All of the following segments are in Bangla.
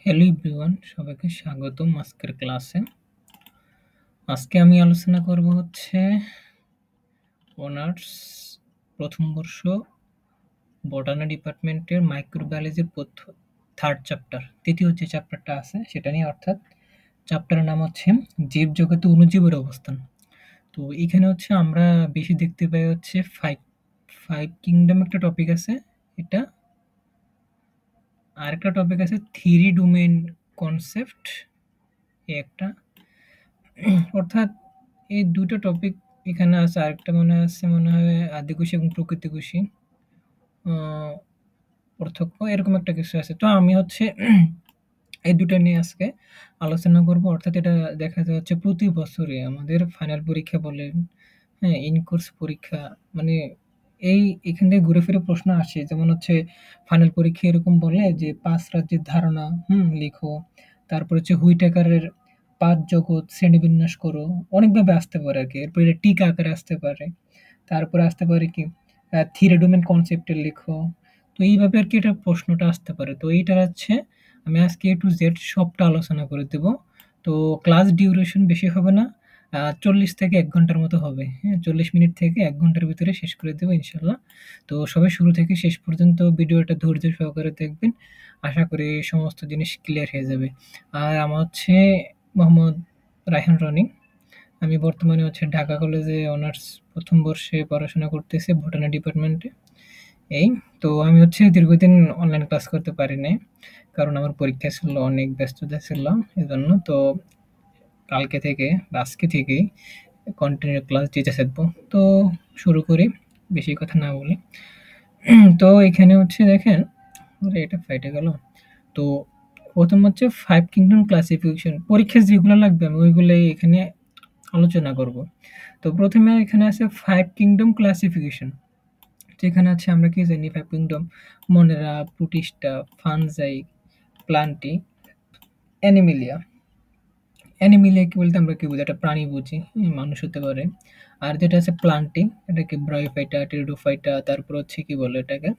হ্যালো এভরিওয়ান, সবাইকে স্বাগতম আজকের ক্লাসে। আজকে আমি আলোচনা করব হচ্ছে অনার্স প্রথম বর্ষ বটানি ডিপার্টমেন্টের মাইক্রোবায়োলজির থার্ড চ্যাপ্টার, তৃতীয় যে চ্যাপ্টারটা আছে সেটা নিয়ে। অর্থাৎ চ্যাপ্টারের নাম হচ্ছে জীবজগতে অণুজীবের অবস্থান। তো এখানে হচ্ছে আমরা বেশি দেখতে পাই হচ্ছে ফাইভ কিংডম একটা টপিক আছে, এটা আর একটা টপিক আছে থ্রি ডোমেন কনসেপ্ট, একটা। অর্থাৎ এই দুটো টপিক এখানে আছে। আরেকটা মনে হয় আদিকোষী এবং প্রকৃতিকোষী পার্থক্য, এরকম একটা কিছু আছে। তো আমি হচ্ছে এই দুটো নিয়ে আজকে আলোচনা করব। অর্থাৎ এটা দেখা যাচ্ছে প্রতি বছরে আমাদের ফাইনাল পরীক্ষা বলেন, হ্যাঁ, ইন কোর্স পরীক্ষা, মানে এখান থেকে ঘুরে ফিরে প্রশ্ন আসে। যেমন হচ্ছে ফাইনাল পরীক্ষা এরকম বলে যে ৫ রাজ্যের ধারণা লিখো। তারপর হচ্ছে হুইটেকারের ৫ জগৎ শ্রেণীবিন্যাস করো। অনেকভাবে আসতে পারে আরকি। এরপর এটা টিকা আকারে আসতে পারে। তারপরে আসতে পারে কি থ্রি ডোমেন কনসেপ্টে লিখো। তো এইভাবে আরকি এটা প্রশ্নটা আসতে পারে। তো এইটা হচ্ছে আমি আজকে A to Z সবটা আলোচনা করে দেব। তো ক্লাস ডিউরেশন বেশি হবে না। ৪০ থেকে ১ ঘন্টার মতো হবে। হ্যাঁ? ৪০ মিনিট থেকে ১ ঘন্টার ভিতরে শেষ করে দেব ইনশাআল্লাহ। তো সবাই শুরু থেকে শেষ পর্যন্ত ভিডিওটা ধৈর্য সহকারে দেখবেন। আশা করি সমস্ত জিনিস ক্লিয়ার হয়ে যাবে। আর আমার হচ্ছে মোহাম্মদ রায়হান রনি। আমি বর্তমানে হচ্ছে ঢাকা কলেজে অনার্স প্রথম বর্ষে পড়াশোনা করতেছি বটানি ডিপার্টমেন্টে। এই তো আমি হচ্ছে দীর্ঘদিন অনলাইন ক্লাস করতে পারি নাই। কারণ আমার পরীক্ষা ছিল, অনেক ব্যস্ততা ছিল এজন্য। তো কালকে থেকে বা আজকে থেকেই কন্টিনিউ ক্লাস দিতে থাকবো। তো শুরু করি বেশি কথা না বলে। তো এখানে হচ্ছে দেখেন, আরে এটা ফাইটে গেল। তো প্রথম হচ্ছে 5 কিংডম ক্লাসিফিকেশন। পরীক্ষায় যেগুলো লাগবে আমি ওইগুলাই এখানে আলোচনা করব। তো প্রথমে এখানে আছে 5 কিংডম ক্লাসিফিকেশন। যেখানে আছে আমরা কি জানি 5 kingdom: Monera, Protista, Fungi, Plantae, Animalia. Animalia কি বলতে আমরা কি বুঝি? একটা প্রাণী বুঝি, মানুষ হতে পারে। আর যেটা আছে প্লান্টি, এটাকে ব্রায়োফাইটা, টেরিডোফাইটা, তারপর হচ্ছে কি বলে এটাকে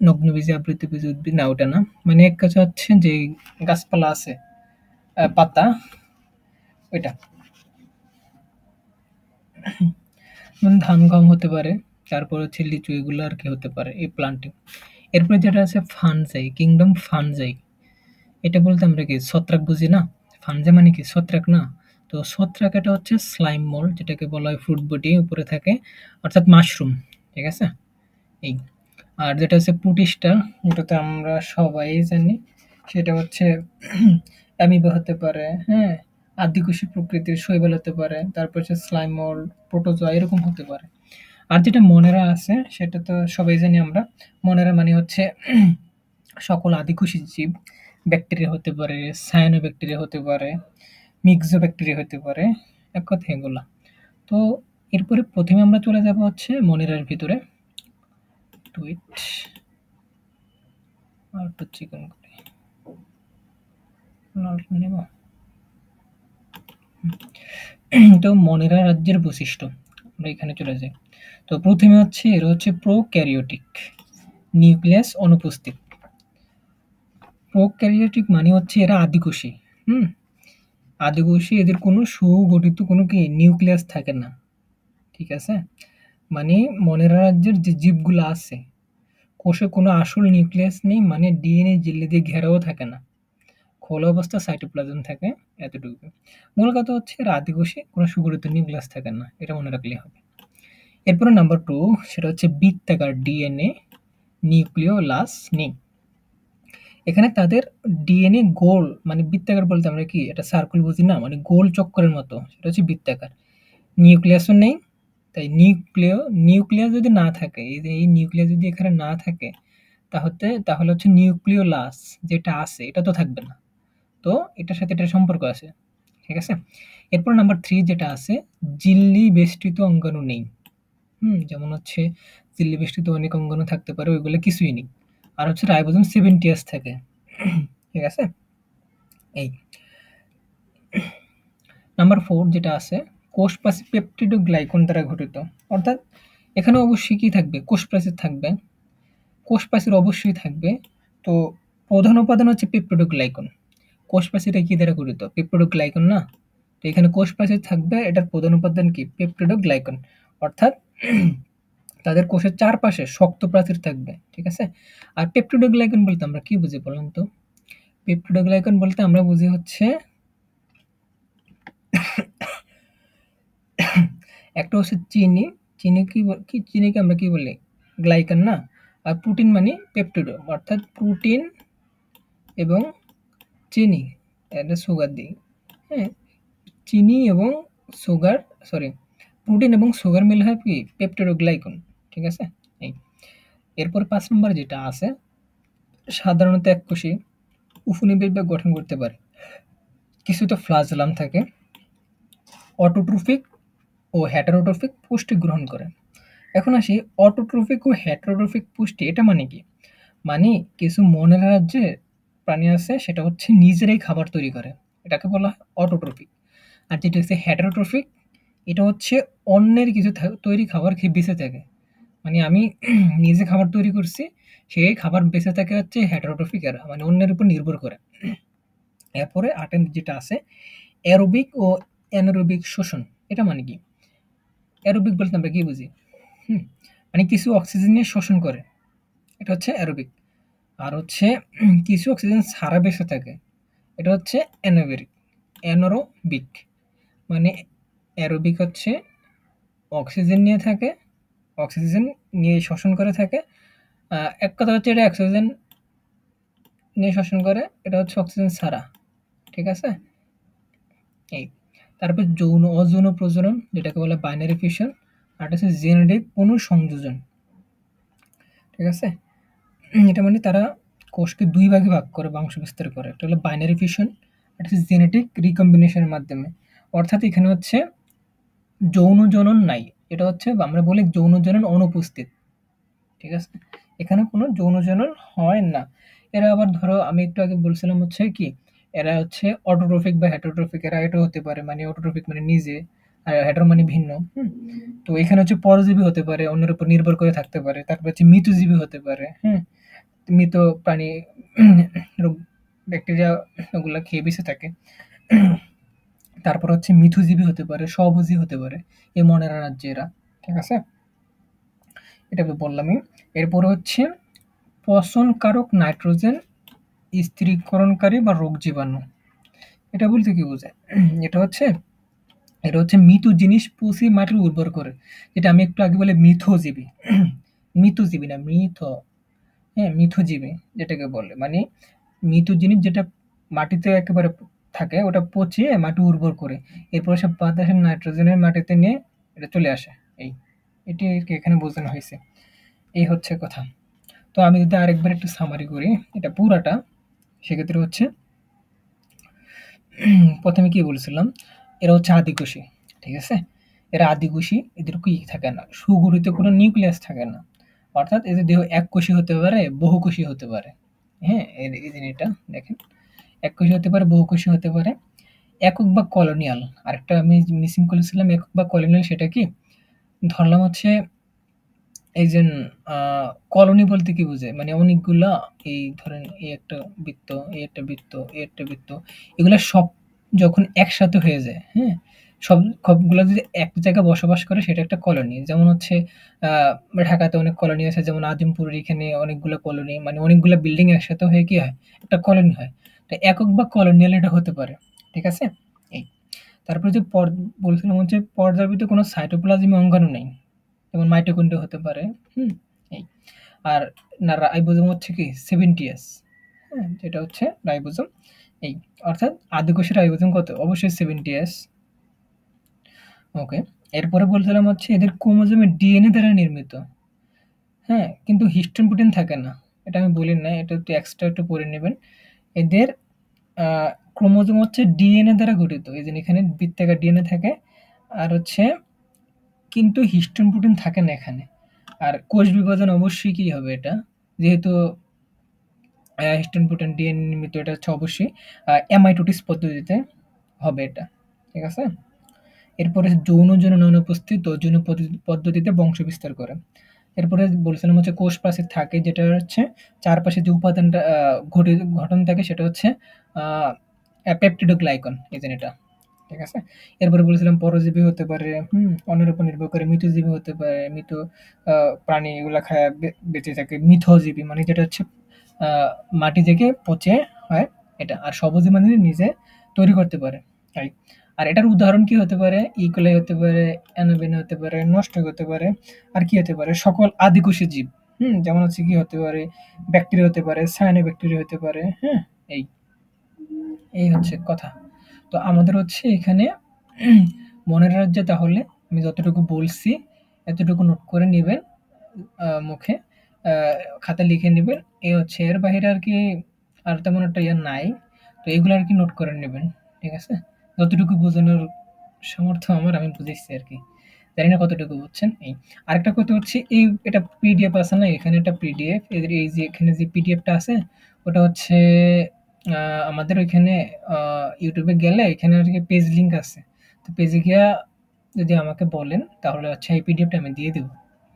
নগ্নবীজি, আবৃতবীজি উদ্ভিদ। না, ওটা না। মানে এক কথা হচ্ছে যে গাছপালা আছে, পাতা, ওইটা। ধান, গম হতে পারে, তারপর হচ্ছে লিচু, এগুলো আর কি হতে পারে এই প্লান্টিং। এরপরে যেটা আছে ফানজাই, কিংডম ফানজাই। এটা বলতে আমরা কি ছত্রাক বুঝি না? ফানজাই মানে কি ছত্রাক না? তো ছত্রাক এটা হচ্ছে স্লাইম মোল্ড, যেটাকে বলা হয় ফ্রুট বডি উপরে থাকে, অর্থাৎ মাশরুম। ঠিক আছে? এই। আর যেটা হচ্ছে প্রোটিস্টা, ওটা তো আমরা সবাই জানি। সেটা হচ্ছে অ্যামিবা হতে পারে, হ্যাঁ? আদিকোষী প্রকৃতির শৈবাল হতে পারে। তারপর হচ্ছে স্লাইম মোল্ড, প্রোটোজোয়া এরকম হতে পারে। আর যেটা মনেরা আছে সেটা তো সবাই জানি আমরা। মনেরা মানে হচ্ছে সকল আদিকোষী জীব। ব্যাকটেরিয়া হতে পারে, সায়ানোব্যাকটেরিয়া হতে পারে, মিক্সোব্যাকটেরিয়া হতে পারে। এক কথায় এগুলা। তো এরপরে প্রথমে আমরা চলে যাব হচ্ছে মনেরার ভিতরে। টুইট আর একটু চিকন করে নেব। তো মনেরা রাজ্যের বৈশিষ্ট্য, আমরা এখানে চলে যাই। তো প্রথমে হচ্ছে এরা হচ্ছে প্রোক্যারিওটিক, নিউক্লিয়াস অনুপস্থিত। প্রোক্যারিওটিক মানে হচ্ছে এরা আদিকোষী। হুম আদিকোষী, এদের কোনো সুগঠিত কোনো কি নিউক্লিয়াস থাকে না। ঠিক আছে? মানে মনেরা রাজ্যের যে জীবগুলো আছে, কোষে কোনো আসল নিউক্লিয়াস নেই, মানে ডিএনএ ঝিল্লি দিয়ে ঘেরাও থাকে না। খোলা অবস্থা সাইটোপ্লাজম থাকে, এতটুকু। মূল কথা হচ্ছে এরা আদিকোষী, কোনো সুগঠিত নিউক্লিয়াস থাকে না, এটা মনে রাখলেই হবে। এরপরে নাম্বার 2, সেটা হচ্ছে বৃত্তাকার ডিএনএ নিউক্লিওলাস নেই। এখানে তাদের ডিএনএ গোল, মানে বৃত্তাকার বলতে আমরা কি এটা সার্কেল বুঝি না, মানে গোল চক্করের মতো, সেটা হচ্ছে বৃত্তাকার। নিউক্লিয়াসও নেই। তাই নিউক্লিয়াস যদি না থাকে, এই যে এই নিউক্লিয়াস যদি এখানে না থাকে, তাহলে হচ্ছে নিউক্লিওলাস যেটা আছে এটা তো থাকবে না। তো এটার সাথে এটার সম্পর্ক আছে। ঠিক আছে? এরপর নাম্বার 3 যেটা আছে, ঝিল্লি বেষ্টিত অঙ্গাণু নেই। যেমন হচ্ছে ঝিল্লি বেষ্টিত অনেক অঙ্গাণু থাকতে পারে, ওইগুলো কিছুই নেই। আর হচ্ছে রাইবোজোম 70S থাকে। ঠিক আছে? এই। নাম্বার 4 যেটা আছে, কোষপ্রাচীর পেপটিডোগ্লাইকন দ্বারা গঠিত। অর্থাৎ এখানে অবশ্যই কি থাকবে? কোষপ্রাচীর থাকবে। কোষপ্রাচীর অবশ্যই থাকবে। তো প্রধান উপাদান হচ্ছে পেপটিডোগ্লাইকন। কোষ প্রাচীরটা কি দ্বারা গঠিত? পেপটিডোগ্লাইকন না? তো এখানে কোষ প্রাচীর থাকবে, এটার প্রধান উপাদান কি? পেপটিডোগ্লাইকন। অর্থাৎ তাদের কোষের চারপাশে শক্ত প্রাচীর থাকবে, ঠিক আছে? আর পেপটিডোগ্লাইকন বলতে আমরা কি বুঝি বলুন তো? পেপটিডোগ্লাইকন বলতে আমরা বুঝি হচ্ছে একটা হচ্ছে চিনি, চিনি কি চিনিকে আমরা কি বলি? গ্লাইকান না? আর প্রোটিন মানে পেপটিডো, অর্থাৎ প্রোটিন এবং চিনি, এটা সুগার দিই, হ্যাঁ? চিনি এবং সুগার, সরি, প্রোটিন এবং সুগার মিলে হয় কি? পেপটিডোগ্লাইকন, ঠিক আছে? এই এরপর ৫ নম্বর যেটা আছে, সাধারণত এককোষী উপনিবেশ গঠন করতে পারে। কিছু তো ফ্লাজেলাম থাকে, অটোট্রফিক ও হেটারোট্রফিক পুষ্টি গ্রহণ করে। এখন আসি, অটোট্রফিক ও হেটারোট্রফিক পুষ্টি এটা মানে কি? মানে কিছু মনের রাজ্যে প্রাণী আছে, সেটা হচ্ছে নিজেরাই খাবার তৈরি করে, এটাকে বলা হয় অটোট্রফিক। আর যেটা হচ্ছে হেটারোট্রফিক, এটা হচ্ছে অন্যের কিছু তৈরি খাবার খেয়ে বেঁচে থাকে। মানে আমি নিজে খাবার তৈরি করছি, সেই খাবার বেঁচে থাকে হচ্ছে হেটারোট্রফিক এরা, মানে অন্যের উপর নির্ভর করে। এরপরে ৮ যেটা আছে, অ্যারোবিক ও অ্যানারোবিক শোষণ, এটা মানে কি? অ্যারোবিক বলতে আমরা কি বুঝি? হুম, মানে কিছু অক্সিজেন নিয়ে শোষণ করে, এটা হচ্ছে অ্যারোবিক। আর হচ্ছে কিছু অক্সিজেন ছাড়া বেঁচে থাকে, এটা হচ্ছে অ্যানারোবিক। মানে অ্যারোবিক হচ্ছে অক্সিজেন নিয়ে থাকে, অক্সিজেন নিয়ে শোষণ করে থাকে। এক কথা হচ্ছে এটা অক্সিজেন নিয়ে শোষণ করে, এটা হচ্ছে অক্সিজেন ছাড়া, ঠিক আছে? এই তারপর অযৌন প্রজনন, যেটাকে বলে বাইনারি ফিশন। আর এটা হচ্ছে জেনেটিক পুনঃসংযোজন, ঠিক আছে? এটা মানে তারা কোষকে ২ ভাগে ভাগ করে বংশ বিস্তার করে। একটা হলো বাইনারি ফিশন, একটা হচ্ছে জেনেটিক রিকম্বিনেশনের মাধ্যমে। অর্থাৎ এখানে হচ্ছে যৌন জনন নাই। এটা হচ্ছে আমরা বলি যৌন জনন অনুপস্থিত, ঠিক আছে? এখানে কোনো যৌন জনন হয় না। এরা আবার ধরো আমি একটু আগে বলছিলাম হচ্ছে কি, এরা হচ্ছে অটোট্রফিক বা হেটারোট্রফিক, এরা এটাও হতে পারে। মানে অটোট্রফিক মানে নিজে, আর হেটারো মানে ভিন্ন। তো এখানে হচ্ছে পরজীবী হতে পারে, অন্যের উপর নির্ভর করে থাকতে পারে। তারপর হচ্ছে মৃতজীবী হতে পারে, হ্যাঁ? মৃত প্রাণী, রোগ, ব্যাকটেরিয়া, ওগুলা খেয়ে বেঁচে থাকে। তারপর হচ্ছে মিথুজীবী হতে পারে, স্বভোজী হতে পারে, এই মনের রাজ্যে এরা, ঠিক আছে? এটা তো বললামই। এরপরে হচ্ছে পচনকারক নাইট্রোজেন স্থিরীকরণকারী বা রোগ জীবাণু। এটা বলতে কি বোঝায়? এটা হচ্ছে এটা হচ্ছে মৃত জিনিস পচিয়ে মাটির উর্বর করে। যেটা আমি একটু আগে বলে মিথজীবী। মিথজীবী না, হ্যাঁ, মিথজীবী যেটাকে বলে। মানে মৃত জিনিস যেটা মাটিতে একেবারে থাকে, ওটা পচিয়ে মাটি উর্বর করে। এরপরে সে বাতাসের নাইট্রোজেনের মাটিতে নিয়ে এটা চলে আসে। এই এটি এখানে বোঝানো হয়েছে। এই হচ্ছে কথা। তো আমি যদি আরেকবার একটু সামারি করি এটা পুরাটা, সেক্ষেত্রে হচ্ছে প্রথমে কি বলছিলাম, এরা হচ্ছে আদিকোষী, ঠিক আছে? এরা আদিকোষী, এদের কি থাকে না, সুগঠিত কোনো নিউক্লিয়াস থাকে না। অর্থাৎ এদের দেহ এককোষী হতে পারে, বহুকোষী হতে পারে। হ্যাঁ, এই জিনিসটা দেখেন, এককোষী হতে পারে, বহুকোষী হতে পারে। একক বা কলোনিয়াল, আরেকটা আমি মিসিং করেছিলাম, একক বা কলোনিয়াল সেটা কি? ধরলাম হচ্ছে এই যে কলোনি বলতে কি বোঝায়? মানে অনেকগুলা, এই ধরেন এই একটা বৃত্ত, এই একটা বৃত্ত, এই একটা বৃত্ত, এগুলা সব যখন একসাথে হয়ে যায়, হ্যাঁ? সবগুলা যদি এক জায়গায় বসবাস করে সেটা একটা কলোনি। যেমন হচ্ছে আ ঢাকাতে অনেক কলোনি আছে, যেমন আজিমপুরের এখানে অনেকগুলা কলোনি, মানে অনেকগুলা বিল্ডিং একসাথে হয়ে কি হয়? একটা কলোনি হয়। তো একক বা কলোনিয়াল এটা হতে পারে। ঠিক আছে? এই। তারপরে যে বলছিলাম হচ্ছে পর্যাবৃত কোনো সাইটোপ্লাজমীয় অঙ্গাণু নেই। যেমন মাইটোকন্ড্রিয়া হতে পারে। হুম? এই। আর না, রাইবোজোম হচ্ছে কি 70s, হ্যাঁ? যেটা হচ্ছে রাইবোজোম। এই। অর্থাৎ আদিকোষের রাইবোজোম কত? অবশ্যই 70s। ওকে। এরপরে বলছিলাম হচ্ছে এদের ক্রোমোজোমের ডিএনএ দ্বারা নির্মিত। হ্যাঁ? কিন্তু হিস্টোন প্রোটিন থাকে না। এটা আমি বলি নাই। এটা একটু এক্সট্রা একটু পড়ে নেবেন। এদের আ ক্রোমোজোম হচ্ছে ডিএনএ দ্বারা গঠিত। এইযে এখানে বৃত্তাকার ডিএনএ থাকে। আর হচ্ছে কিন্তু হিস্টোন প্রোটিন থাকে না এখানে। আর কোষ বিভাজন অবশ্যই কি হবে এটা? যেহেতু হিস্টোন প্রোটিন ডিএনএ নির্মিত, এটা হচ্ছে অবশ্যই অ্যামাইটোটিস পদ্ধতিতে হবে এটা। ঠিক আছে? এরপরে যৌন জনন অনুপস্থিত ও যৌন পদ্ধতিতে বংশ বিস্তার করে। এরপরে বলছিলাম হচ্ছে কোষ প্রাচীর থাকে, যেটা হচ্ছে চারপাশে যে উপাদানটা গঠন থাকে সেটা হচ্ছে পেপটিডোগ্লাইকন, এই যে এটা। ঠিক আছে? এরপরে বলেছিলাম পরজীবী হতে পারে, অন্যের উপর নির্ভর করে মৃতজীবী হতে পারে, মৃত প্রাণী এগুলা খায় বেঁচে থাকে। মিথজীবী মানে যেটা হচ্ছে আ মাটি থেকে পচে হয় এটা। আর স্বভোজী মানে নিজে তৈরি করতে পারে। তাই। আর এটার উদাহরণ কি হতে পারে? ইকোলাই হতে পারে, অ্যানাবেনা হতে পারে, নস্টক হতে পারে। আর কি হতে পারে? সকল আদিকোষী জীব। যেমন হচ্ছে কি হতে পারে? ব্যাকটেরিয়া হতে পারে, সায়ানোব্যাকটেরিয়া হতে পারে, হ্যাঁ? এই। এই হচ্ছে কথা। তো আমাদের হচ্ছে এখানে মনের রাজ্যে তাহলে আমি যতটুকু বলছি এতটুকু নোট করে নিবেন মুখে, আ খাতায় লিখে নিবেন। এই হচ্ছে, এর বাহিরে আর কি আর তেমন একটা ইয়ে নাই। তো এগুলো আর কি নোট করে নিবেন। ঠিক আছে? যতটুকু বোঝানোর সামর্থ্য আমার আমি বুঝাইছি আরকি। জানি না কতটুকু বুঝছেন, এই। আরেকটা কথা হচ্ছে এটা পিডিএফ আছে না? এখানে একটা পিডিএফ, এদের এই যে এখানে যে পিডিএফটা আছে ওটা হচ্ছে আ আমাদের ওইখানে আ YouTube এ গেলে এখানে আরকি পেজ লিঙ্ক আছে। তো পেজে গিয়া যদি আমাকে বলেন তাহলে হচ্ছে এই পিডিএফটা আমি দিয়ে দিব।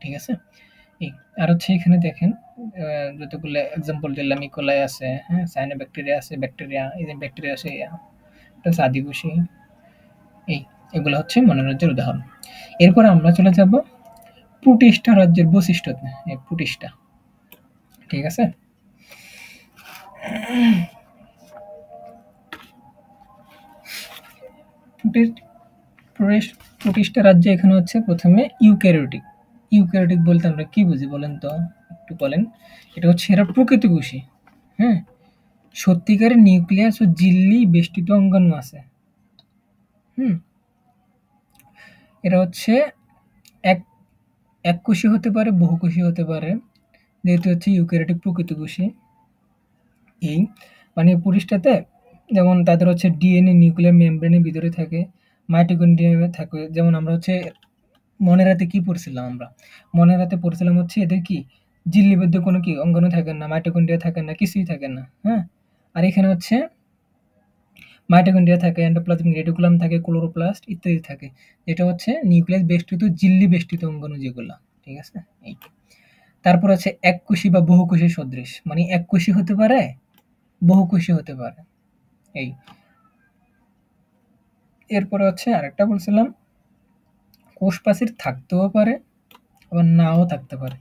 ঠিক আছে? এই। আর হচ্ছে এখানে দেখেন আ যতগুলো এক্সাম্পল দিলাম, ইকোলাই আছে, হ্যাঁ? সায়ানোব্যাকটেরিয়া আছে, ব্যাকটেরিয়া, এই যে ব্যাকটেরিয়া আছে, এটা হচ্ছে আদিবাসী, এই। এগুলো হচ্ছে মনোরাজ্যের উদাহরণ। এরপর আমরা চলে যাব প্রোটিস্টা রাজ্যের বৈশিষ্ট্যতে। এই প্রোটিস্টা। ঠিক আছে? প্রোটিস্ট প্রোটিস্টা রাজ্যে এখানে হচ্ছে প্রথমে ইউক্যারিওটিক। ইউক্যারিওটিক বলতে আমরা কি বুঝি বলেন তো? একটু বলেন। এটা হচ্ছে এরা প্রকৃতকোষী। হ্যাঁ? সত্যিকারের নিউক্লিয়াস ও ঝিল্লি বেষ্টিত অঙ্গাণু আছে। হুম? এরা হচ্ছে এক এককোষী হতে পারে, বহুকোষী হতে পারে। যেহেতু হচ্ছে ইউক্যারিওটিক প্রকৃতকোষী। এই মানে পুরুষটাতে যেমন তাদের হচ্ছে ডিএনএ নিউক্লিয়ার মেমব্রেনের ভিতরে থাকে, মাইটোকন্ড্রিয়া থাকে। যেমন আমরা হচ্ছে মনের রাতে কি পড়ছিলাম আমরা? মনের রাতে পড়ছিলাম হচ্ছে এদের কি ঝিল্লিবদ্ধ কোনো কি অঙ্গাণু থাকে না, মাইটোকন্ড্রিয়া থাকে না, কিছুই থাকে না। হ্যাঁ? আর এখানে হচ্ছে মাইটোকন্ড্রিয়া থাকে, এন্ডোপ্লাজমিক রেটিকুলাম থাকে, ক্লোরোপ্লাস্ট ইত্যাদি থাকে। যেটা হচ্ছে নিউক্লিয়াস বেষ্টিত ঝিল্লি বেষ্টিত অঙ্গাণু যেগুলা। ঠিক আছে? এই। তারপর হচ্ছে এককোষী বা বহুকোষী সদৃশ। মানে এককোষী হতে পারে, বহুকোষী হতে পারে। এই। এরপরে হচ্ছে আরেকটা বলছিলাম, কোষ প্রাচীর থাকতেও পারে, আবার নাও থাকতে পারে।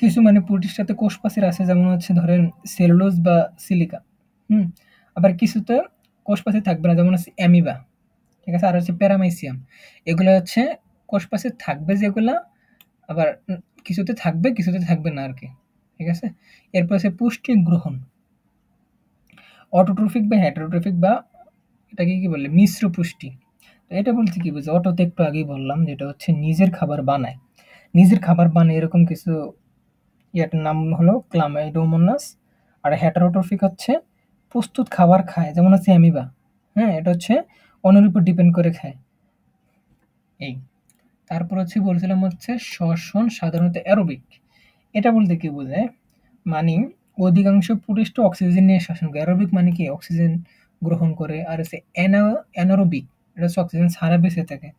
কিছু মানে প্রোটিস্টাতে কোষ প্রাচীর আছে, যেমন হচ্ছে ধরেন সেলুলোজ বা সিলিকা। হুম? আবার কিছুতে কোষ প্রাচীর থাকবে না, যেমন হচ্ছে অ্যামিবা। ঠিক আছে? আর হচ্ছে প্যারামাইসিয়াম। এগুলো হচ্ছে কোষ প্রাচীর থাকবে যেগুলা, আবার কিছুতে থাকবে, কিছুতে থাকবে না আরকি। ঠিক আছে? এরপর হচ্ছে পুষ্টি গ্রহণ। অটোট্রফিক বা হেটেরোট্রফিক বা এটাকে কি বলে? মিশ্র পুষ্টি। তো এটা বলতে কি বোঝায়? অটো তো একটু আগেই বললাম, যেটা হচ্ছে নিজের খাবার বানায়। নিজের খাবার বানায় এরকম কিছু ইয়াটার নাম হলো ক্লামাইডোমোনাস। আর হেটারোট্রফিক হচ্ছে প্রস্তুত খাবার খায়, যেমন হচ্ছে অ্যামিবা। হ্যাঁ? এটা হচ্ছে অন্যের উপর ডিপেন্ড করে খায়। এই। তারপর হচ্ছে বলছিলাম হচ্ছে শ্বসন সাধারণত অ্যারোবিক। এটা বলতে কি বোঝায়? মানে অধিকাংশ পুরুষ অক্সিজেন নিয়ে শ্বসন করে। অ্যারোবিক মানে কি? অক্সিজেন গ্রহণ করে। আর হচ্ছে অ্যানারোবিক, এটা হচ্ছে অক্সিজেন ছাড়া বেঁচে থাকে।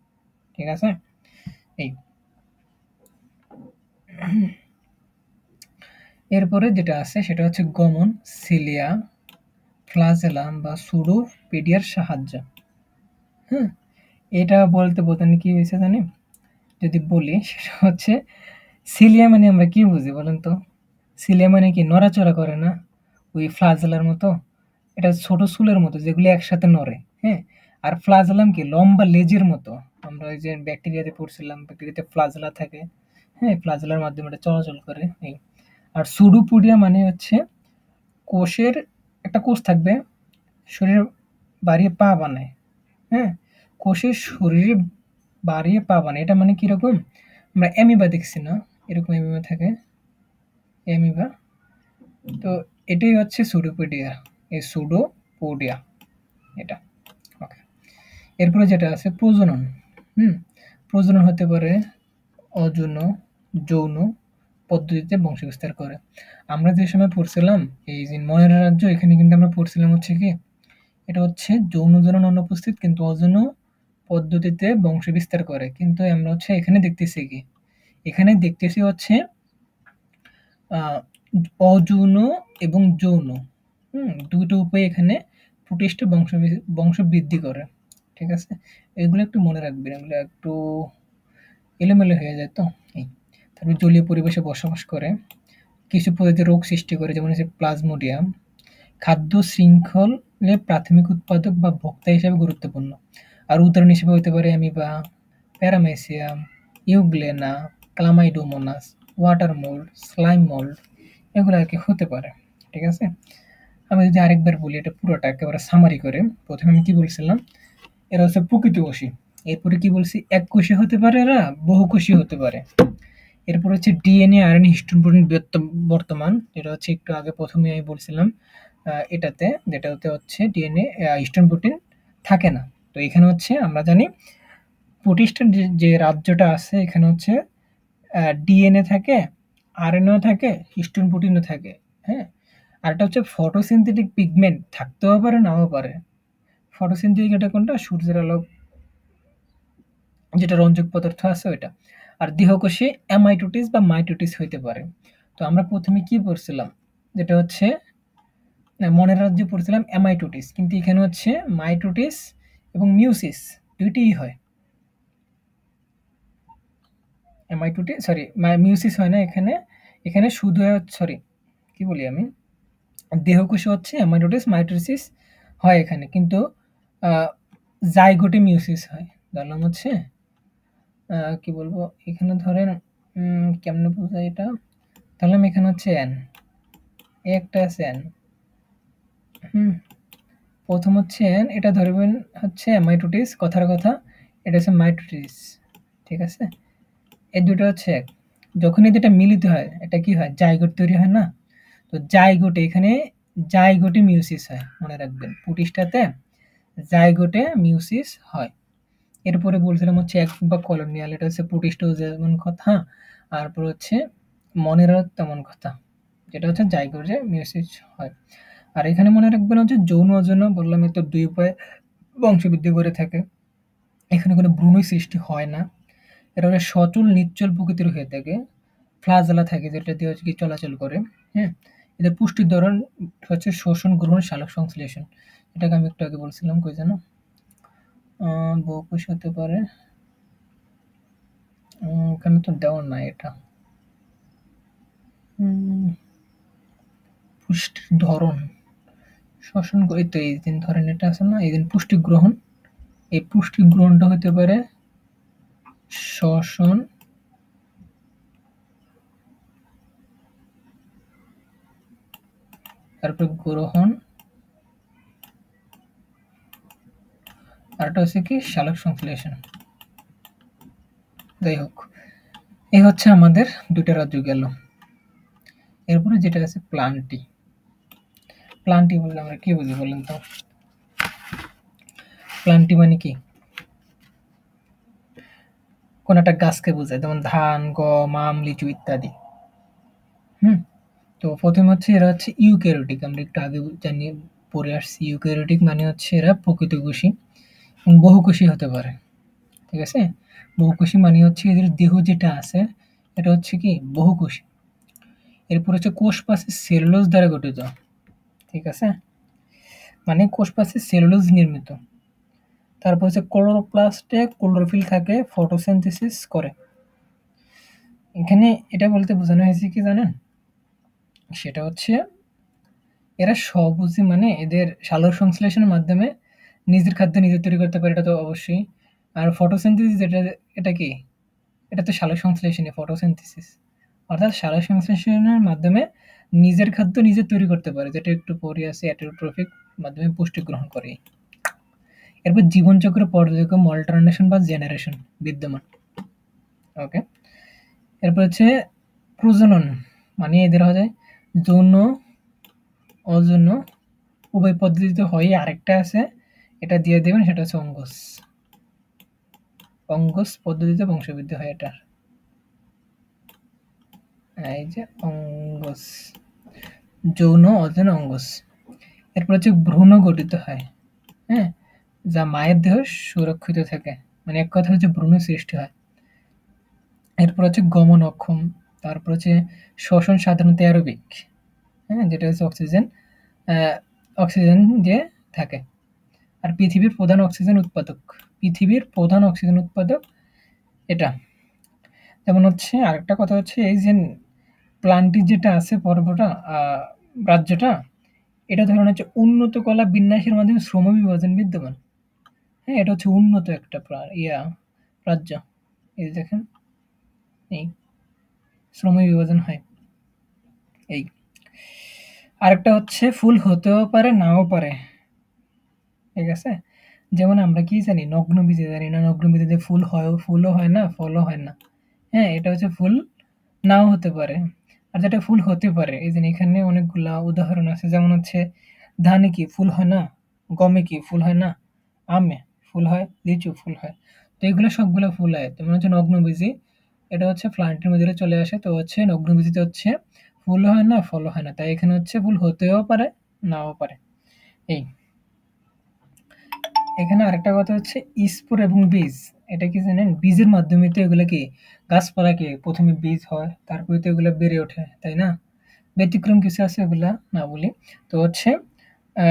ঠিক আছে? এই। এরপরে যেটা আছে সেটা হচ্ছে গমন, সিলিয়া, ফ্লাজেলাম বা সুডোপেডিয়ার সাহায্য। হ্যাঁ? এটা বলতে বোঝানো কি হয়েছে জানেন? যদি বলি সেটা হচ্ছে সিলিয়া মানে আমরা কি বুঝি বলেন তো? সিলিয়া মানে কি নড়াচড়া করে না? ওই ফ্লাজেলার মতো? এটা ছোট চুলের মতো যেগুলো একসাথে নড়ে। হ্যাঁ? আর ফ্লাজেলাম কি লম্বা লেজের মতো। আমরা ওই যে ব্যাকটেরিয়াতে পড়ছিলাম, ব্যাকটেরিয়াতে ফ্লাজেলা থাকে। হ্যাঁ? ফ্লাজেলার মাধ্যমে এটা চলাচল করে। এই। আর সুডোপোডিয়া মানে হচ্ছে কোষের একটা কোষ থাকবে, শরীরে বাড়িয়ে পা বানায়। হ্যাঁ? কোষের শরীরে বাড়িয়ে পা বানায়। এটা মানে কিরকম? আমরা অ্যামিবা দেখছি না? এরকম অ্যামিবা থাকে। অ্যামিবা। তো এটাই হচ্ছে সুডোপোডিয়া। এই সুডোপোডিয়া এটা। ওকে। এরপরে যেটা আছে প্রজনন। হুম? প্রজনন হতে পারে অযৌন, যৌন পদ্ধতিতে বংশবিস্তার করে। আমরা যে সময় পড়ছিলাম এই যে মনের রাজ্য, এখানে কিন্তু আমরা পড়ছিলাম হচ্ছে কি এটা হচ্ছে যৌন জনন অনুপস্থিত কিন্তু অযৌন পদ্ধতিতে বংশবিস্তার করে। কিন্তু আমরা হচ্ছে এখানে দেখতেছি কি এখানে দেখতেছি হচ্ছে অযৌন এবং যৌন, দুটো উপায়ে এখানে প্রোটিস্ট বংশ বৃদ্ধি করে। ঠিক আছে? এগুলো একটু মনে রাখবেন, এগুলো একটু এলোমেলো হয়ে যায় তো। এই তারপরে জলীয় পরিবেশে বসবাস করে, কিছু প্রজাতি রোগ সৃষ্টি করে, যেমন হচ্ছে প্লাজমোডিয়াম। খাদ্য শৃঙ্খলে প্রাথমিক উৎপাদক বা ভোক্তা হিসেবে গুরুত্বপূর্ণ। আর উদাহরণ হিসেবে হতে পারে amoeba, paramecium, euglena, chlamydomonas, water mould, slime mould, এগুলো আর কি হতে পারে। ঠিক আছে? আমি যদি আরেকবার বলি এটা পুরোটা একেবারে সামারি করে, প্রথমে আমি কি বলছিলাম, এরা হচ্ছে প্রকৃতকোষী। এরপরে কি বলছি, এককোষী হতে পারে, এরা বহুকোষী হতে পারে। এরপর হচ্ছে ডিএনএ, আরএনএ, হিস্টোন, প্রোটিন বর্তমান, যেটা হচ্ছে একটু আগে প্রথমে আমি বলছিলাম এটাতে, যেটাতে হচ্ছে ডিএনএ, হিস্টোন, প্রোটিন থাকে না। তো এখানে হচ্ছে আমরা জানি প্রোটিস্টের যে রাজ্যটা আছে, এখানে হচ্ছে ডিএনএ থাকে, আরএনএও থাকে, হিস্টোন, প্রোটিনও থাকে। হ্যাঁ, আর এটা হচ্ছে ফটোসিনথেটিক পিগমেন্ট থাকতেও পারে, নাও পারে। ফটোসিনথেটিক এটা কোনটা, সূর্যের আলো যেটা রঞ্জক পদার্থ আছে ওইটা। আর দেহকোষে অ্যামাইটোটিস বা মাইটোটিস হইতে পারে। তো আমরা প্রথমে কি পড়ছিলাম, যেটা হচ্ছে মনের রাজ্যে পড়ছিলাম অ্যামাইটোটিস, কিন্তু এখানে হচ্ছে মাইটোটিস এবং মিউসিস দুইটিই হয়। অ্যামাইটোটিস, সরি, মিউসিস হয় না এখানে। এখানে শুধু, সরি, কি বলি আমি, দেহকোষে হচ্ছে অ্যামাইটোটিস মাইটোসিস হয় এখানে, কিন্তু জাইগোটে মিউসিস হয়। ধরলাম হচ্ছে কি বলবো, এখানে ধরেন কেমনে বোঝায় এটা, তাহলে এখানে হচ্ছে এন, একটা আছে এন, প্রথম হচ্ছে এন, এটা ধরবেন হচ্ছে মাইটোটিস, কথার কথা, এটা হচ্ছে মাইটোটিস। ঠিক আছে? এই দুটো হচ্ছে এক। যখন এই দুটা মিলিত হয়, এটা কি হয়, জাইগোট তৈরি হয় না? তো জাইগোটে, এখানে জাইগোটে মিউসিস হয়, মনে রাখবেন, প্রোটিস্টাতে জাইগোটে মিউসিস হয়। এরপরে বলছিলাম হচ্ছে এক বা কলোনিয়াল, এটা হচ্ছে প্রোটিস্ট যেমন কথা, তারপর হচ্ছে মনেরও তেমন কথা, যেটা হচ্ছে জাইগোটে মিউসিস হয়। আর এখানে মনে রাখবেন হচ্ছে যৌন অযৌন, বললাম তো দুই উপায়ে বংশবৃদ্ধি করে থাকে। এখানে কোনো ভ্রূণই সৃষ্টি হয় না। এটা হচ্ছে সচল নিশ্চল প্রকৃতির হয়ে থাকে। ফ্লাজেলা থাকে যেটা দিয়ে হচ্ছে কি চলাচল করে। হ্যাঁ, এদের পুষ্টির ধরন হচ্ছে শোষণ, গ্রহণ, সালোক সংশ্লেষণ। এটাকে আমি একটু আগে বলছিলাম, কই যেন, বহুকোষী হতে পারে, এখানে তো দেওয়া নাই এটা। পুষ্টির ধরন, শ্বসন, এই তো এই দিন ধরেন এটা আছে না, এই দিন পুষ্টি গ্রহণ, এই পুষ্টি গ্রহণটা হতে পারে শ্বসন, তারপর গ্রহণ, আর এটা হচ্ছে কি সালোক সংশ্লেষণ। যাই হোক, এই হচ্ছে আমাদের দুইটা রাজ্য গেল। এরপরে যেটা আছে প্লান্টি। প্লান্টি বললে আমরা কি বুঝি বলেন তো? প্লান্টি মানে কি? কোন একটা গাছকে বোঝায়, যেমন ধান, গম, আম, লিচু ইত্যাদি। হুম, তো প্রথমে হচ্ছে এরা হচ্ছে ইউক্যারিওটিক, আমরা একটু আগে জানি পড়ে আসছি। ইউক্যারিওটিক মানে হচ্ছে এরা প্রকৃতকোষী এবং বহুকোষী হতে পারে। ঠিক আছে? বহুকোষী মানে হচ্ছে এদের দেহ যেটা আছে এটা হচ্ছে কি বহুকোষী। এরপর হচ্ছে কোষ প্রাচীর সেলুলোজ দ্বারা গঠিত। ঠিক আছে? মানে কোষ প্রাচীর সেলুলোজ নির্মিত। তারপর হচ্ছে ক্লোরোপ্লাস্টে ক্লোরোফিল থাকে, ফটোসিনথেসিস করে। এখানে এটা বলতে বোঝানো হয়েছে কি জানেন? সেটা হচ্ছে এরা স্ববুঝি, মানে এদের সালোক সংশ্লেষণের মাধ্যমে নিজের খাদ্য নিজে তৈরি করতে পারে, এটা তো অবশ্যই। আর ফটোসিনথেসিস যেটা, এটা কি? এটা তো সালোক সংশ্লেষণই, ফটোসিনথেসিস। অর্থাৎ সালোক সংশ্লেষণের মাধ্যমে নিজের খাদ্য নিজে তৈরি করতে পারে, যেটা একটু পরে আছে অ্যাটোট্রফিক মাধ্যমে পুষ্টি গ্রহণ করে। এরপর জীবনচক্র পর্যায়ক্রম অল্টারনেশন বা জেনারেশন বিদ্যমান। ওকে, এরপর হচ্ছে প্রজনন, মানে এদের হয় যৌন অযৌন উভয় পদ্ধতিতে হয়। আরেকটা আছে, এটা দিয়ে দেবেন, সেটা হচ্ছে অঙ্গজ। অঙ্গজ পদ্ধতিতে বংশবৃদ্ধি হয় এটার। এই যে অঙ্গজ, যৌন অযৌন অঙ্গজ। এরপর হচ্ছে ভ্রূণ গঠিত হয়, হ্যাঁ, যা মায়ের দেহ সুরক্ষিত থাকে, মানে এক কথা হচ্ছে ভ্রূণ সৃষ্টি হয়। এরপর হচ্ছে গমন অক্ষম, তারপর হচ্ছে শ্বসন সাধারণত অ্যারোবিক, হ্যাঁ? যেটা হচ্ছে অক্সিজেন আ অক্সিজেন দিয়ে থাকে। আর পৃথিবীর প্রধান অক্সিজেন উৎপাদক। পৃথিবীর প্রধান অক্সিজেন উৎপাদক এটা। যেমন হচ্ছে আরেকটা কথা হচ্ছে এই যে প্ল্যান্টটি যেটা আছে পর্বটা রাজ্যটা, এটা ধরুন হচ্ছে উন্নত কলা বিন্যাসের মাধ্যমে শ্রম বিভাজন বিদ্যমান। হ্যাঁ? এটা হচ্ছে উন্নত একটা রাজ্য। এই যে দেখেন, এই শ্রম বিভাজন হয়। এই। আরেকটা হচ্ছে ফুল হতেও পারে, নাও পারে। ঠিক আছে? যেমন আমরা কি জানি? নগ্ন বীজে জানি না, নগ্ন বীজে যে ফুল হয়, ফুলও হয় না, ফলও হয় না। হ্যাঁ? এটা হচ্ছে ফুল নাও হতে পারে। আর যেটা ফুল হতে পারে, এই যে এখানে অনেকগুলা উদাহরণ আছে। যেমন হচ্ছে ধানে কি ফুল হয় না? গমে কি ফুল হয় না? আমে ফুল হয়, লিচু ফুল হয়। তো এগুলো সবগুলা ফুল হয়। যেমন হচ্ছে নগ্নবীজি, এটা হচ্ছে প্লান্টের মধ্যে চলে আসে। তো হচ্ছে নগ্নবীজিতে হচ্ছে ফুলও হয় না, ফলও হয় না। তাই এখানে হচ্ছে ফুল হতেও পারে, নাও পারে। এই। এখানে আরেকটা কথা হচ্ছে স্পোর এবং বীজ। এটা কি জানেন? বীজের মাধ্যমে তো এগুলা কি গাছপালা কি ১ম এ বীজ হয়, তারপরে তো এগুলা বেড়ে ওঠে, তাই না? ব্যতিক্রম কিছু আছে ওগুলা না বলি। তো হচ্ছে আ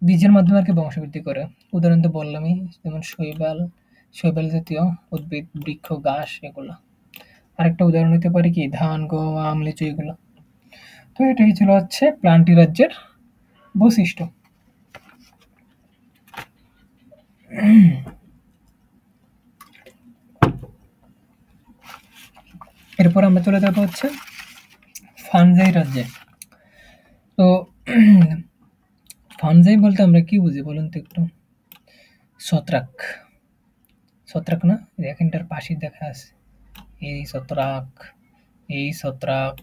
বীজের মাধ্যমে আরকি বংশবৃদ্ধি করে। উদাহরণ তো বললামই, যেমন শৈবাল জাতীয় উদ্ভিদ, বৃক্ষ, ঘাস এগুলা। আরেকটা উদাহরণ হতে পারে কি ধান, গম, আম, লিচু এগুলা। তো এটাই ছিল হচ্ছে প্লান্টি রাজ্যের বৈশিষ্ট্য। এরপর আমরা চলে যাবো হচ্ছে ফানজাই রাজ্যে। তো ফানজাই বলতে আমরা কি বুঝি বলুন তো একটু? ছত্রাক। ছত্রাক না? দেখেন এটার পাশেই দেখা আছে। এই ছত্রাক, এই ছত্রাক,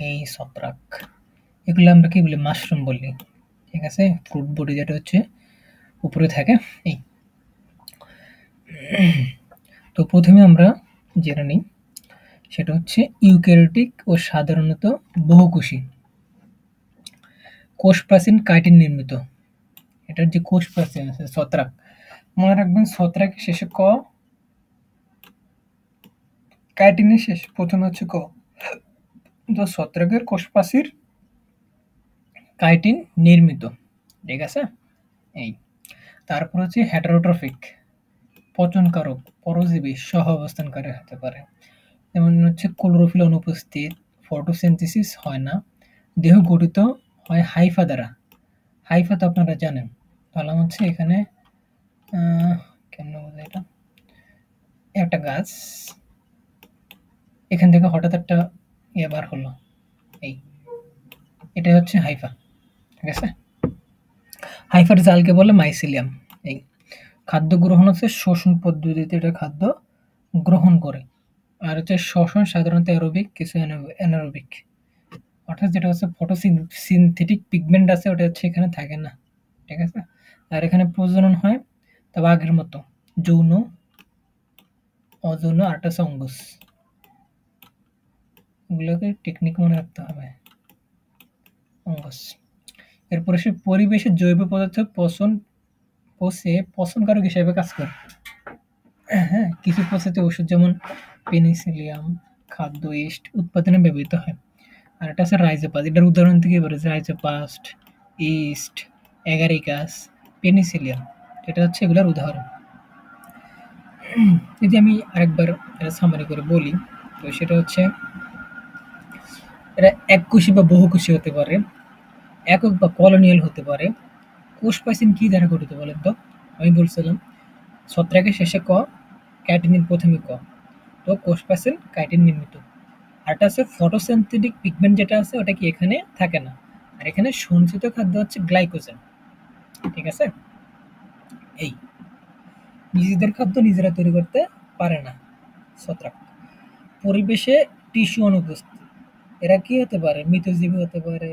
এই ছত্রাক। এগুলো আমরা কি বলি? মাশরুম বলি। ঠিক আছে? ফ্রুট বডি যেটা হচ্ছে উপরে থাকে এই। তো ১ম এ আমরা জেনে নিই সেটা হচ্ছে ইউক্যারিওটিক ও সাধারণত বহুকোষী। কোষ প্রাচীন কাইটিন নির্মিত। এটার যে কোষ প্রাচীর আছে ছত্রাক, মনে রাখবেন ছত্রাকের শেষে ক, কাইটিনের শেষ প্রথমে হচ্ছে ক। তো ছত্রাকের কোষ প্রাচীর কাইটিন নির্মিত। ঠিক আছে? এই। তারপর হচ্ছে হেটারোট্রফিক, পচনকারক, পরজীবী সহ অবস্থানকারী হতে পারে। যেমন হচ্ছে ক্লোরোফিল অনুপস্থিত, ফটোসিনথেসিস হয় না, দেহ গঠিত হয় হাইফা দ্বারা। হাইফা তো আপনারা জানেন। তাহলে হচ্ছে এখানে আহ, কেমন বোঝায় এটা? একটা গাছ, এখান থেকে হঠাৎ একটা ইয়ে বার হলো, এই। এটাই হচ্ছে হাইফা। ঠিক আছে? হাইফার জালকে বলে মাইসিলিয়াম। এই। খাদ্য গ্রহণ হচ্ছে শোষণ পদ্ধতিতে এটা খাদ্য গ্রহণ করে। আর হচ্ছে শ্বসন সাধারণত অ্যারোবিক, কিছু অ্যানারোবিক। অর্থাৎ যেটা হচ্ছে সিনথেটিক পিগমেন্ট আছে ওটা হচ্ছে এখানে থাকে না। ঠিক আছে? আর এখানে প্রজনন হয়, তবে আগের মতো যৌন, অযৌন আর একটা হচ্ছে অঙ্গজ। এগুলোকে টেকনিক মনে রাখতে হবে। অঙ্গজ। এরপরে সে পরিবেশের জৈব পদার্থ পচে পচনকারক হিসেবে কাজ করে। হ্যাঁ, কিছু প্রজাতি ওষুধ যেমন পেনিসিলিয়াম, খাদ্য ইস্ট উৎপাদনে ব্যবহৃত হয়। আর একটা আছে রাইজোপাস। এটার উদাহরণ থেকে বলে রাইজোপাস্ট, ইস্ট, এগারিকাস, পেনিসিলিয়াম। এটা হচ্ছে এগুলোর উদাহরণ। যদি আমি আরেকবার এটা সামারি করে বলি, তো সেটা হচ্ছে এরা এককোষী বা বহুকোষী হতে পারে, একক বা কলোনিয়াল হতে পারে। কোষ প্রাচীন কি দ্বারা গঠিত বলেন তো? আমি বলছিলাম ছত্রাকের শেষে ক, ক্যাটিনের প্রথমে ক। তো কোষ প্রাচীন কাইটিন নির্মিত। আরেকটা আছে ফটোসিনথেটিক পিগমেন্ট যেটা আছে ওটা কি এখানে থাকে না। আর এখানে সঞ্চিত খাদ্য হচ্ছে গ্লাইকোজেন। ঠিক আছে? এই। নিজেদের খাদ্য নিজেরা তৈরি করতে পারে না ছত্রাক। পরিবেশে টিস্যু অনুপস্থিত। এরা কি হতে পারে? মৃতজীবী হতে পারে,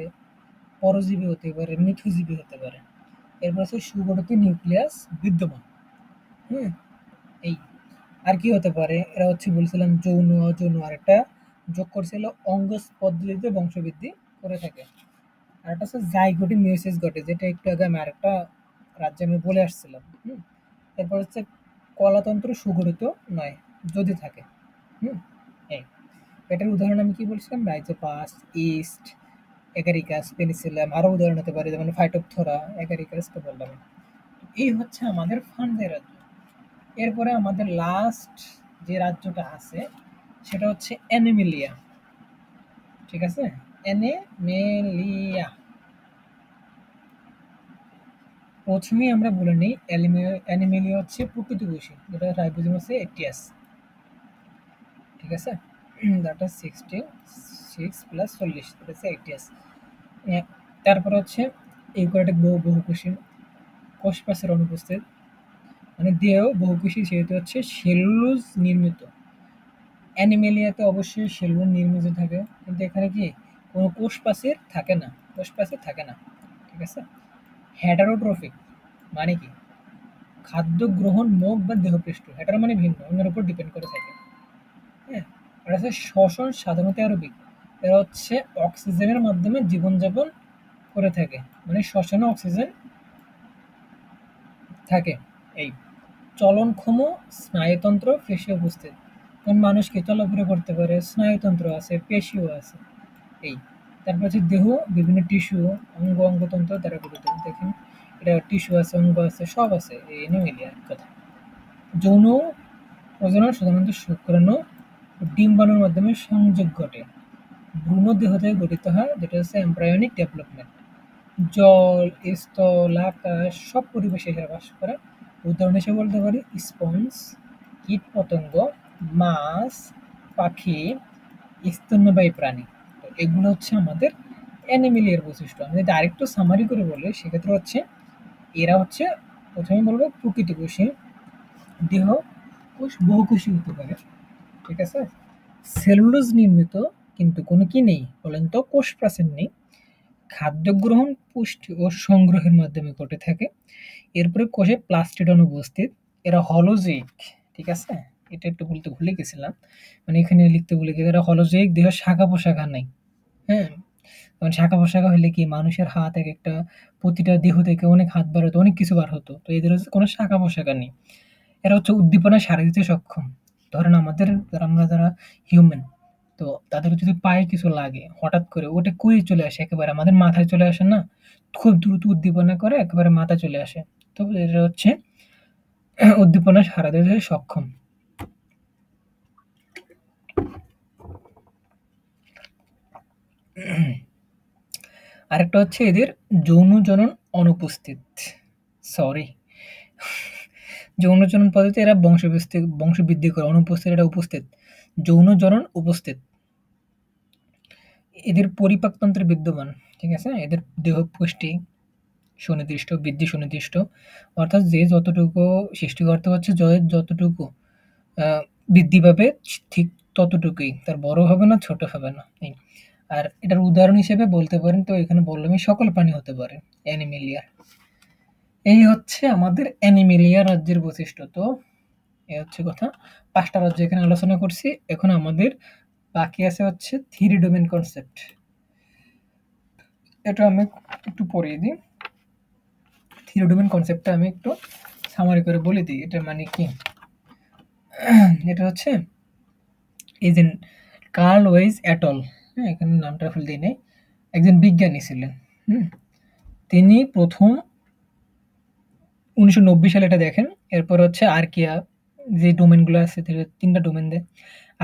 পরজীবী হতে পারে, মিথজীবী হতে পারে। এরপর হচ্ছে সুগঠিত নিউক্লিয়াস বিদ্যমান। হুম? এই। আর কি হতে পারে? এরা হচ্ছে বলছিলাম যৌন, অযৌন আরেকটা যোগ করছিল অঙ্গজ পদ্ধতিতে বংশবৃদ্ধি করে থাকে। আরেকটা হচ্ছে জাইগোটিক মিয়োসিস ঘটে, যেটা একটু আগে আমি আরেকটা রাজ্যে আমি বলে আসছিলাম। হুম? এরপর হচ্ছে কলাতন্ত্র সুগঠিত নয়, যদি থাকে। হুম? এই এটার উদাহরণ আমি কি বলছিলাম? রাইজোপাস, ইস্ট, এগারিকাস, পেনিসিলিয়াম, আরো উদাহরণ হতে পারে যেমন ফাইটোপথরা, এগারিকাস তো বললাম। এই হচ্ছে আমাদের ফান্ডের রাজ্য। এরপরে আমাদের লাস্ট যে রাজ্যটা আছে সেটা হচ্ছে অ্যানিমেলিয়া। ঠিক আছে? অ্যানিমেলিয়া। প্রথমেই আমরা বলে নিই অ্যানিমেলিয়া হচ্ছে প্রকৃতপোষী, যেটা রাইবোজোমাস এটিয়াস। ঠিক আছে? That is 66 plus 40, that is eighty S. তারপরে হচ্ছে ইউক্যারিওটিক বহুকোষী, কোষপ্রাচীর অনুপস্থিত, মানে দেহ বহুকোষী যেহেতু হচ্ছে সেলুলোজ নির্মিত। অ্যানিমেলিয়াতে অবশ্যই সেলুলোজ নির্মিত থাকে, কিন্তু এখানে কি কোনো কোষপ্রাচীর থাকে না, কোষপ্রাচীর থাকে না। ঠিক আছে? হেটারোট্রফিক মানে কি? খাদ্য গ্রহণ মুখ বা দেহপৃষ্ঠ, হেটারো মানে ভিন্ন, অন্যের উপর ডিপেন্ড করে থাকে। হ্যাঁ? আর হচ্ছে শ্বসন সাধারণত অ্যারোবিক। এরা হচ্ছে অক্সিজেনের মাধ্যমে জীবনযাপন করে থাকে, মানে শ্বসনে অক্সিজেন থাকে। এই চলনক্ষম স্নায়ুতন্ত্র পেশি উপস্থিত। কারণ মানুষ কি চলাফেরা করতে পারে, স্নায়ুতন্ত্র আছে, পেশিও আছে। এই তারপর হচ্ছে দেহ বিভিন্ন টিস্যু, অঙ্গতন্ত্র দ্বারা গঠিত। দেখেন এটা টিস্যু আছে, অঙ্গ আছে, সব আছে এই অ্যানিমেলিয়ার কথা। যৌন প্রজনন সাধারণত শুক্রাণু ও ডিম্বাণুর মাধ্যমে সংযোগ ঘটে। ভ্রূণ দেহ থেকে গঠিত হয়, যেটা হচ্ছে এমব্রায়োনিক ডেভেলপমেন্ট। জল, স্থল, আকাশ সব পরিবেশে এরা বাস করে। উদাহরণ হিসেবে বলতে পারি স্পঞ্জ, কীটপতঙ্গ, মাছ, পাখি, স্তন্যপায়ী প্রাণী। তো এগুলো হচ্ছে আমাদের অ্যানিমেলিয়ার বৈশিষ্ট্য। আমি যদি আরেকটু সামারি করে বলি সেক্ষেত্রে হচ্ছে এরা হচ্ছে, প্রথমে বলবো প্রকৃতিকোষী, দেহ কোষ বহুকোষী হতে পারে। ঠিক আছে? সেলুলোজ নির্মিত, কিন্তু কোনো কি নেই বলেন তো? কোষ প্রাচীর নেই। খাদ্য গ্রহণ, পুষ্টি ও সংগ্রহের মাধ্যমে ঘটে থাকে। এরপরে কোষে প্লাস্টিডন উপস্থিত। এরা হলোজয়িক। ঠিক আছে? এটা একটু বলতে ভুলে গেছিলাম। মানে এখানে লিখতে ভুলে গেছি। এরা হলোজয়িক, দেহ শাখা-প্রশাখা নাই। হ্যাঁ? কারণ শাখা-প্রশাখা হইলে কি মানুষের হাত একেকটা, প্রতিটা দেহ থেকে অনেক হাত বার হতো, অনেক কিছু বার হতো। তো এদের হচ্ছে কোনো শাখা-প্রশাখা নেই। এরা হচ্ছে উদ্দীপনা সাড়া দিতে সক্ষম। ধরেন আমাদের আমরা যারা হিউম্যান, তো তাদের যদি পায়ে কিছু লাগে হঠাৎ করে ওটা কই চলে আসে, একেবারে আমাদের মাথায় চলে আসে না? খুব দ্রুত উদ্দীপনা করে একেবারে মাথায় চলে আসে। তো এটা হচ্ছে উদ্দীপনা সাড়া দিতে সক্ষম। আরেকটা হচ্ছে এদের যৌন জনন অনুপস্থিত। সরি। যৌন জনন পদ্ধতি এরা বংশবৃদ্ধি করে, অনুপস্থিত এটা উপস্থিত। যৌন জনন উপস্থিত। এদের পরিপাকতন্ত্রে বিদ্যমান। ঠিক আছে? এদের দেহ পুষ্টি সুনির্দিষ্ট, বৃদ্ধি সুনির্দিষ্ট। অর্থাৎ যে যতটুকু সৃষ্টি করতে হচ্ছে, যতটুকু বৃদ্ধি পাবে ঠিক ততটুকুই। তার বড় হবে না, ছোট হবে না। এই। আর এটার উদাহরণ হিসেবে বলতে পারেন, তো এখানে বললামই সকল প্রাণী হতে পারে অ্যানিমেলিয়ার। এই হচ্ছে আমাদের অ্যানিমেলিয়া রাজ্যের বৈশিষ্ট্য। তো এই হচ্ছে কথা। ৫ টা রাজ্য এখানে আলোচনা করছি। এখন আমাদের বাকি আছে হচ্ছে থ্রি ডোমেন কনসেপ্ট। এটা আমি একটু পড়িয়ে দিই। থ্রি ডোমেন কনসেপ্টটা আমি একটু সামারি করে বলে দিই। এটা মানে কি? এটা হচ্ছে এই যে কার্ল ওয়েজ অ্যাটল, হ্যাঁ? এখানে নামটা ভুল দিই নাই। একজন বিজ্ঞানী ছিলেন। হুম? তিনি প্রথম ১৯৯০ সালে এটা দেখেন। এরপর হচ্ছে আর্কিয়া, যে ডোমেনগুলো আছে ৩ টা ডোমেন দেয়।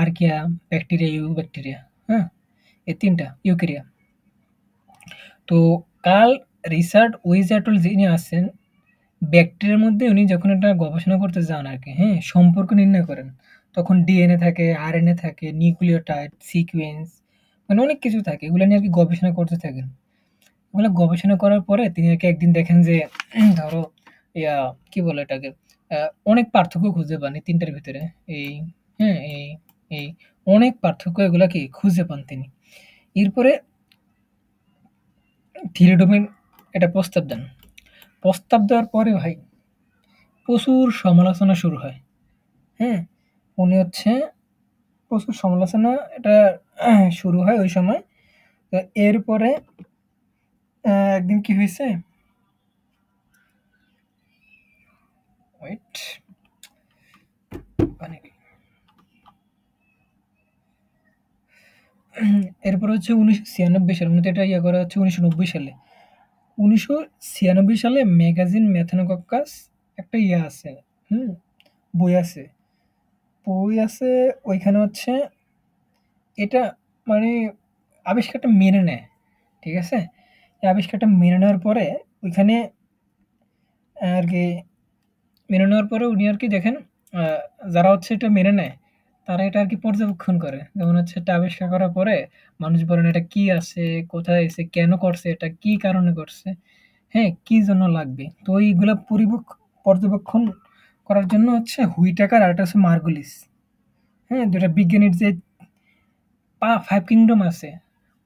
আর্কিয়া, ব্যাকটেরিয়া, ইউব্যাকটেরিয়া, হ্যাঁ? এই ৩ টা, ইউক্যারিয়া। তো কার্ল রিচার্ড ওয়েজ অ্যাটল যিনি আছেন, ব্যাকটেরিয়ার মধ্যে উনি যখন একটা গবেষণা করতে যান আরকি, হ্যাঁ? সম্পর্ক নির্ণয় করেন। তখন ডিএনএ থাকে, আরএনএ থাকে, নিউক্লিওটাইড, সিকোয়েন্স, মানে অনেক কিছু থাকে। এগুলো নিয়ে আরকি গবেষণা করতে থাকেন। ওগুলো গবেষণা করার পরে তিনি আরকি একদিন দেখেন যে ধরো ইয়া কি বলে এটাকে? আ অনেক পার্থক্য খুঁজে পান এই ৩ টার ভিতরে। এই হ্যাঁ? এই অনেক পার্থক্য এগুলা কি খুঁজে পান তিনি। এরপরে থিওডোমিন এটা প্রস্তাব দেন। প্রস্তাব দেওয়ার পরে ভাই প্রচুর সমালোচনা শুরু হয়। হ্যাঁ? উনি হচ্ছে প্রচুর সমালোচনা এটা শুরু হয় ওই সময়। তো এরপরে একদিন কি হইছে? ওয়েট, পানি খাই। এরপর হচ্ছে ১৯৯৬ সালে, মূলত এটা করা হচ্ছে ১৯৯০ সালে। ১৯৯৬ সালে ম্যাগাজিন ম্যাথেনোকক্কাস একটা আছে, হুম? বই আছে। বই আছে, ওইখানে হচ্ছে এটা মানে আবিষ্কারটা মেনে নেয়। ঠিক আছে? এই আবিষ্কারটা মেনে নেওয়ার পরে ওইখানে আরকি মেনে নেওয়ার পরে উনি আরকি দেখেন আ যারা হচ্ছে এটা মেনে নেয়, তারা এটা আরকি পর্যবেক্ষণ করে। যেমন হচ্ছে এটা আবিষ্কার করার পরে মানুষ বলেন এটা কি আছে, কোথায় আছে, কেন করছে এটা, কি কারণে করছে, হ্যাঁ? কি জন্য লাগবে। তো এইগুলা পর্যবেক্ষণ করার জন্য হচ্ছে হুইটেকার আর একটা হচ্ছে মার্গুলিস, হ্যাঁ? ২ টা বিজ্ঞানীর যে 5 কিংডম আছে,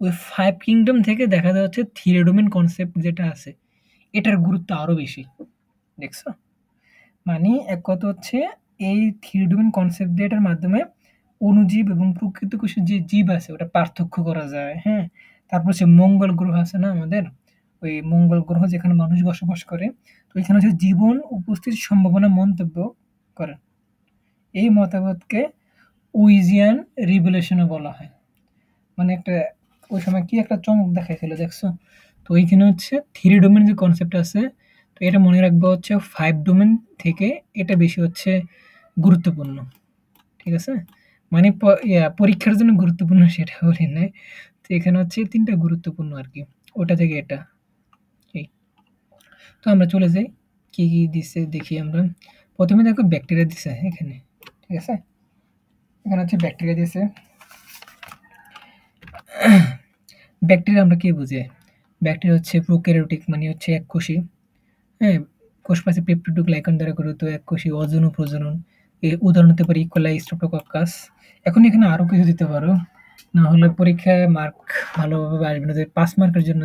ওই 5 কিংডম থেকে দেখা যাচ্ছে থিওডোমেন কনসেপ্ট যেটা আছে, এটার গুরুত্ব আরো বেশি। দেখছো? মানে এক কথা হচ্ছে এই থিওডোমেন কনসেপ্ট দিয়ে এটার মাধ্যমে অণুজীব এবং প্রকৃত কোষের যে জীব আছে ওটা পার্থক্য করা যায়, হ্যাঁ? তারপর হচ্ছে মঙ্গল গ্রহ আছে না আমাদের? ওই মঙ্গল গ্রহ যেখানে মানুষ বসবাস করে, তো ওইখানে হচ্ছে জীবন উপস্থিতির সম্ভাবনা মন্তব্য করে। এই মতবাদকে উইজিয়ান রিভলিউশন ও বলা হয়। মানে একটা ওই সময় কি একটা চমক দেখাইছিল দেখছো? তো ওইখানে হচ্ছে 3 ডোমেন যে কনসেপ্ট আছে, তো এটা মনে রাখবা হচ্ছে 5 ডোমেন থেকে এটা বেশি হচ্ছে গুরুত্বপূর্ণ। ঠিক আছে? মানে পরীক্ষার জন্য গুরুত্বপূর্ণ সেটা বলি নাই। তো এখানে হচ্ছে ৩ টা গুরুত্বপূর্ণ আরকি। ওটা থেকে এটা। এই। তো আমরা চলে যাই। কি, কি দিছে দেখি আমরা। ১ম এ দেখো ব্যাকটেরিয়া দিছে এখানে। ঠিক আছে? এখানে হচ্ছে ব্যাকটেরিয়া দিছে। ব্যাকটেরিয়া আমরা কি বুঝি? ব্যাকটেরিয়া হচ্ছে প্রোক্যারিওটিক মানে হচ্ছে এককোষী। হ্যাঁ? কোষপ্রাচীর পেপটিডোগ্লাইকান দ্বারা গঠিত এককোষী অযৌন প্রজনন। এর উদাহরণ হতে পারে ইকোলাই, স্ট্রেপ্টোকক্কাস। এখন এখানে আরো কিছু দিতে পারো। না হলে পরীক্ষায় মার্ক ভালোভাবে আসবে না। যে ৫ মার্কের জন্য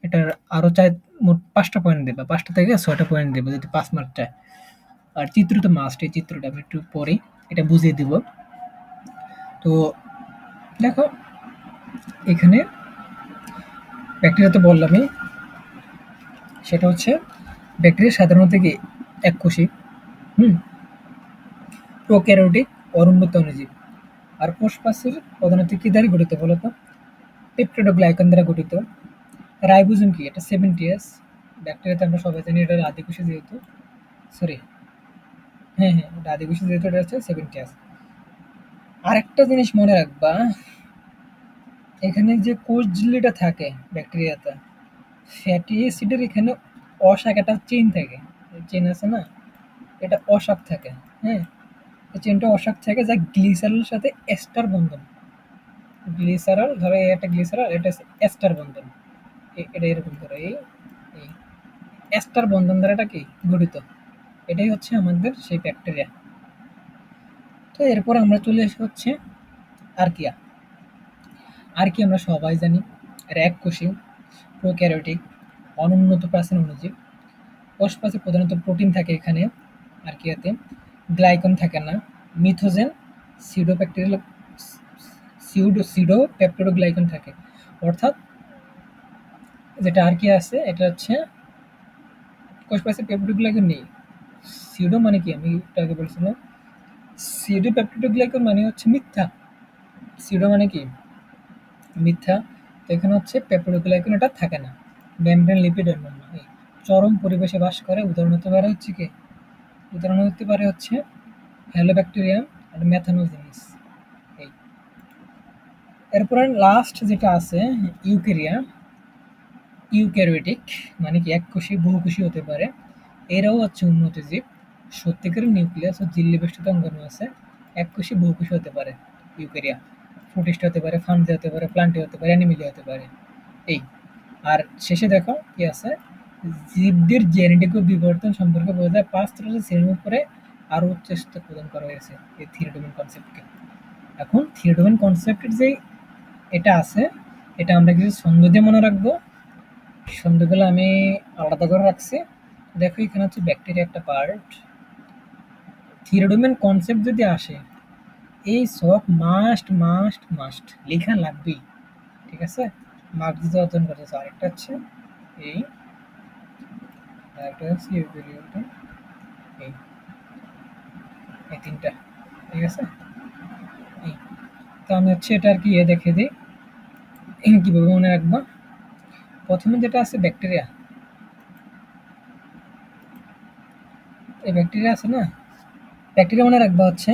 এটার আরো মোট ৫ টা পয়েন্ট দিবা। ৫ টা থেকে ৬ টা পয়েন্ট দিবা যদি ৫ মার্ক চায়। আর চিত্র তো মাস্ট। এই চিত্রটা আমি একটু পরেই এটা বুঝিয়ে দিব। তো দেখো এখানে ব্যাকটেরিয়া তো বললামই। সেটা হচ্ছে ব্যাকটেরিয়া সাধারণত কি এককোষী, হুম? প্রোক্যারিওটিক অনুন্নত অণুজীব। আর কোষপ্রাচীর প্রধানত কি দ্বারা গঠিত বলতো? পেপটিডোগ্লাইকান দ্বারা গঠিত। রাইবোজোম কি? এটা 70s। ব্যাকটেরিয়াতে আমরা সবাই জানি এটা আদিকোষী যেহেতু, সরি, হ্যাঁ, হ্যাঁ, এটা আদিকোষী যেহেতু এটা হচ্ছে 70s। আরেকটা জিনিস মনে রাখবা, এখানে যে কোষ ঝিল্লিটা থাকে ব্যাকটেরিয়াতে, ফ্যাটি অ্যাসিডের এখানে অশাখ একটা চেইন থাকে। চেইন আছে না? এটা অশাখ থাকে, হ্যাঁ? এই চেইনটা অশাখ থাকে যা গ্লিসারলের সাথে এস্টার বন্ধন। গ্লিসারল ধরো এই একটা গ্লিসারল, এটা হচ্ছে এস্টার বন্ধন। এটা এরকম ধরো এই এস্টার বন্ধন দ্বারা এটা কি গঠিত। এটাই হচ্ছে আমাদের সেই ব্যাকটেরিয়া। তো এরপর আমরা চলে আসি হচ্ছে আর্কিয়া। আর্কিয়া আমরা সবাই জানি এর এককোষী, প্রোক্যারিওটিক, অনুন্নত প্রাচীন অণুজীব। কোষপ্রাচীর প্রধানত প্রোটিন থাকে এখানে আর্কিয়াতে, গ্লাইকন থাকে না, মিথোজেন, সিউডোব্যাকটেরিয়াল সিউডোপেপটিডোগ্লাইকন থাকে। অর্থাৎ যেটা আর্কিয়া আছে এটা হচ্ছে কোষপ্রাচীর পেপটিডোগ্লাইকন নেই। সিউডো মানে কি? আমি একটু আগে বলছিলাম। সিউডোপেপটিডোগ্লাইকন মানে হচ্ছে মিথ্যা। সিউডো মানে কি? মিথ্যা। তো এখানে হচ্ছে পেপটিডোগ্লাইকন এটা থাকে না। মেমব্রেন লিপিড অন্যান্য এই চরম পরিবেশে বাস করে। উদাহরণ হতে পারে হচ্ছে কি? উদাহরণ হতে পারে হচ্ছে হ্যালোব্যাকটেরিয়াম আর মেথানোজেনিস। এই এরপরে লাস্ট যেটা আছে ইউকেরিয়া, ইউক্যারিওটিক মানে কি এককোষী, বহুকোষী হতে পারে। এরাও হচ্ছে উন্নত জীব। সত্যিকারের নিউক্লিয়াস ও ঝিল্লি বেষ্টিত অঙ্গাণু আছে। এককোষী, বহুকোষী হতে পারে ইউক্যারিয়া। প্রোটিস্ট হতে পারে, ফাঞ্জি হতে পারে, প্লান্টি হতে পারে, অ্যানিমেলিয়া হতে পারে। এই আর শেষে দেখো কি আছে, জীবদের জেনেটিক ও বিবর্তন সম্পর্কে বোঝা যায় ৫ শ্রেণীর উপরে আরো উচ্চ স্তর প্রদান করা হয়েছে এই থিওডোমেন কনসেপ্টকে। এখন থিওডোমেন কনসেপ্টের যে এটা আছে, এটা আমরা কিছু ছন্দ দিয়ে মনে রাখবো। ছন্দগুলো আমি আলাদা করে রাখছি। দেখো এখানে হচ্ছে ব্যাকটেরিয়া একটা পার্ট। থিওডোমেন কনসেপ্ট যদি আসে, এই সব মাস্ট মাস্ট মাস্ট লেখা লাগবেই। ঠিক আছে? মার্ক দিতে অর্জন করতেছে। আরেকটা হচ্ছে এই, আরেকটা হচ্ছে ইউক্যারিওটা, এই এই ৩ টা। ঠিক আছে? এই তো আমি হচ্ছে এটা আর কি দেখে দিই কীভাবে মনে রাখবো। প্রথমে যেটা আছে ব্যাকটেরিয়া, এই ব্যাকটেরিয়া আছে না, ব্যাকটেরিয়া মনে রাখবা হচ্ছে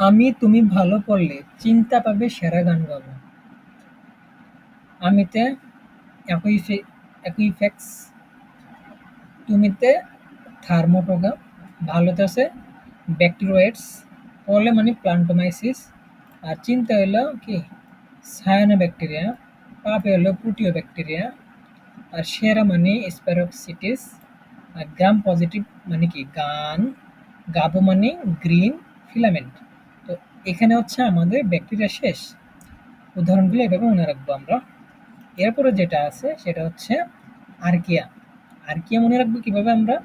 আমি তুমি ভালো পড়লে চিন্তা পাবে সেরা গান গাবো। আমিতে অ্যাকুইফ্যাক্স, তুমিতে থার্মোটোগা, ভালোতে আছে ব্যাকটেরিয়েটস, পড়লে মানে প্লান্টোমাইসিস, আর চিন্তা হইলো কি সায়ানোব্যাকটেরিয়া, পাপে হলো প্রোটিও ব্যাকটেরিয়া, আর সেরা মানে স্প্যারোক্সিটিস, আর গ্রাম পজিটিভ মানে কি গান, গাবো মানে গ্রিন ফিলামেন্ট। তো এখানে হচ্ছে আমাদের ব্যাকটেরিয়া শেষ। উদাহরণগুলো এভাবে মনে রাখবো আমরা। এরপরে যেটা আছে সেটা হচ্ছে আর্কিয়া। আর্কিয়া মনে রাখবো কিভাবে আমরা,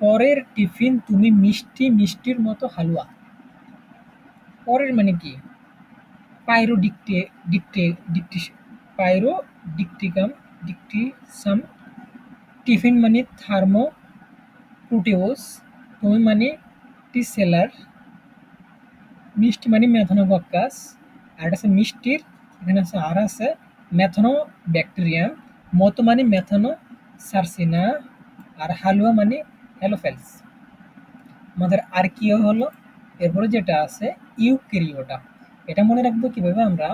পরের টিফিন তুমি মিষ্টি মিষ্টির মতো হালুয়া। পরের মানে কি পাইরো ডিকটে ডিকটে ডিকটি পাইরো ডিকটিকাম ডিকটিসাম, টিফিন মানে থার্মো প্রোটিওস, তুমি মানে টিসেলার, মিষ্টি মানে মেথনোবক্কাস, আর আছে মিষ্টির এখানে আছে আর আছে মেথনো ব্যাকটেরিয়াম, মতো মানে মেথনো সার্সিনা, আর হালুয়া মানে হ্যালোফেলস। আমাদের আর কি হলো, এরপরে যেটা আছে ইউক্যারিওটা। এটা মনে রাখবো কিভাবে আমরা,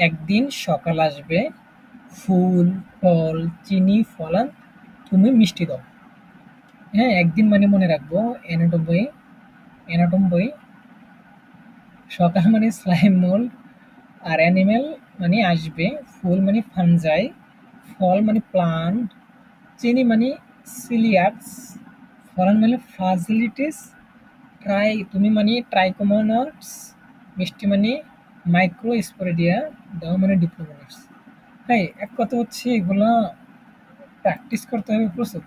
একদিন সকাল আসবে, ফুল ফল চিনি ফলান, তুমি মিষ্টি দাও। হ্যাঁ, একদিন মানে মনে রাখবো অ্যানাটমি, অ্যানাটম বই, সকাল মানে স্লাইম মোল্ড, আর অ্যানিমেল মানে আসবে, ফুল মানে ফানজাই, ফল মানে প্লান্ট, চিনি মানে সিলিয়াক্স, ফলন মানে ফ্লাজিলিটিস, তুমি মানে ট্রাইকোমোনাস, মিষ্টি মানে মাইক্রোস্পোরেডিয়া, দাও মানে ডিপ্লোমোনাস। হ্যাঁ, এক কথা হচ্ছে এগুলা প্র্যাকটিস করতে হবে প্রচুর,